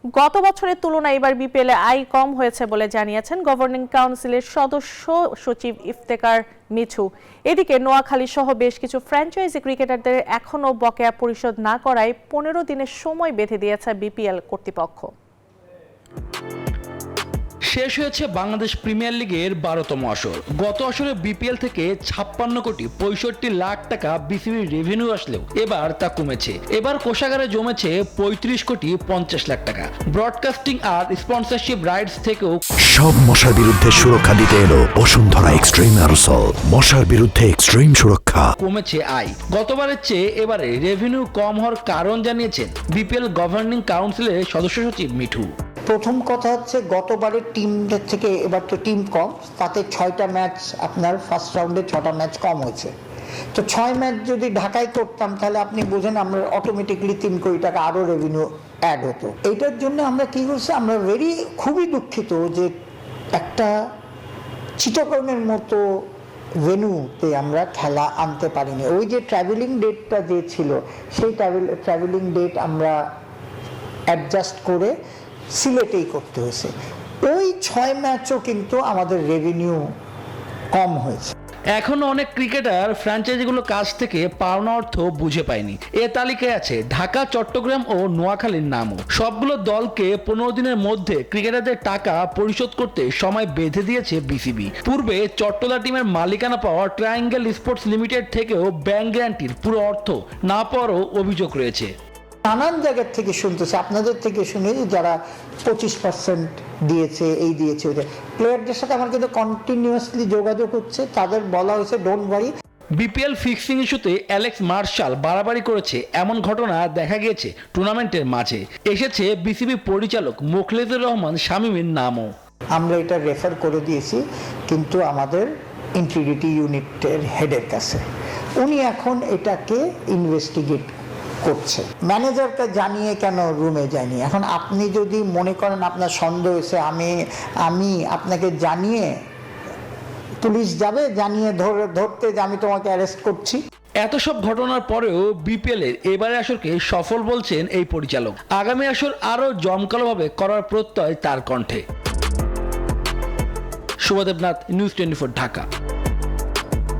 গত বছরের তুলনায় এবার বিপিএলে আয় কম হয়েছে বলে জানিয়েছেন গভর্নিং কাউন্সিলের সদস্য সচিব ইফতেখার মিঠু। এদিকে নোয়াখালী সহ বেশ কিছু ফ্র্যাঞ্চাইজি ক্রিকেটারদের এখনও বকেয়া পরিশোধ না করায় 15 দিনের সময় বেঁধে দিয়েছে বিপিএল কর্তৃপক্ষ। শেষ হয়েছে বাংলাদেশ প্রিমিয়ার লিগের 12তম আসর। গত আসরে বিপিএল থেকে 56 কোটি 65 লাখ টাকা বিসিবির রেভিনিউ আসলেও এবার তা কমেছে। এবার কোষাগারে জমেছে 35 কোটি 50 লাখ টাকা। ব্রডকাস্টিং আর স্পন্সরশিপ রাইটস থেকেও সব মশার বিরুদ্ধে সুরক্ষা দিতে এলো বসুন্ধরা এক্সট্রিম অ্যারোসল। মশার বিরুদ্ধে এক্সট্রিম সুরক্ষা। কমেছে আয়। গতবারের চেয়ে এবারে রেভিনিউ কম হওয়ার কারণ জানিয়েছেন বিপিএল গভর্নিং কাউন্সিলের সদস্য সচিব মিঠু। প্রথম কথা হচ্ছে গতবারের টিমদের থেকে এবার তো টিম কম, তাতে 6টা ম্যাচ আপনার ফার্স্ট রাউন্ডে 6টা ম্যাচ কম হয়েছে। তো 6 ম্যাচ যদি ঢাকায় করতাম তাহলে আপনি বোঝেন আমরা অটোমেটিকলি 3 কোটি টাকা আরও রেভিনিউ অ্যাড হতো। এইটার জন্য আমরা কী করছি, আমরা খুবই দুঃখিত যে একটা চিটাগংয়ের মতো ভেন্যুতে আমরা খেলা আনতে পারিনি। ওই যে ট্রাভেলিং ডেটটা যে ছিল সেই ট্রাভেলিং ডেট আমরা অ্যাডজাস্ট করে সিলেটেই করতে হয়েছে। ওই 6 ম্যাচও কিন্তু আমাদের রেভিনিউ কম হয়েছে। এখনো অনেক ক্রিকেটার ফ্র্যাঞ্চাইজিগুলোর কাছ থেকে পাওনা অর্থ বুঝে পায়নি। এ তালিকায় আছে ঢাকা, চট্টগ্রাম ও নোয়াখালীর নামও। সবগুলো দলকে 15 দিনের মধ্যে ক্রিকেটারদের টাকা পরিশোধ করতে সময় বেঁধে দিয়েছে বিসিবি। পূর্বে চট্টলা টিমের মালিকানা পাওয়া ট্রায়াঙ্গেল স্পোর্টস লিমিটেড থেকেও ব্যাংক গ্যারান্টির পুরো অর্থ না পাওয়ারও অভিযোগ রয়েছে। নানান জায়গার থেকে শুনতেছে, আপনাদের থেকে শুনে যারা 25% দিয়েছে, এই দিয়েছে ওদের প্লেয়ারদের সাথে আমার কিন্তু কন্টিনিউয়াসলি যোগাযোগ হচ্ছে। তাদের বলা হয়েছে ডোন্ট ওয়ারি। বিপিএল ফিক্সিং ইস্যুতে অ্যালেক্স মার্শাল বাড়াবাড়ি করেছে এমন ঘটনা দেখা গিয়েছে টুর্নামেন্টের মাঝে। এসেছে বিসিবি পরিচালক মোখলেসুর রহমান শামীমের নামও। আমরা এটা রেফার করে দিয়েছি কিন্তু আমাদের ইন্টিগ্রিটি ইউনিটের হেডের কাছে। উনি এখন এটাকে ইনভেস্টিগেট করছে। ম্যানেজারকে জানিয়ে কেন রুমে যায়নি? এখন আপনি যদি মনে করেন আপনার সন্দেহ হয়েছে, আমি আপনাকে জানিয়ে পুলিশ যাবে, জানিয়ে ধরতে যে আমি তোমাকে অ্যারেস্ট করছি। এত সব ঘটনার পরেও বিপিএল এর এবারে আসরকে সফল বলছেন এই পরিচালক। আগামী আসর আরো জমকালোভাবে করার প্রত্যয় তার কণ্ঠে। শুভদেবনাথ, নিউজ 24, ঢাকা।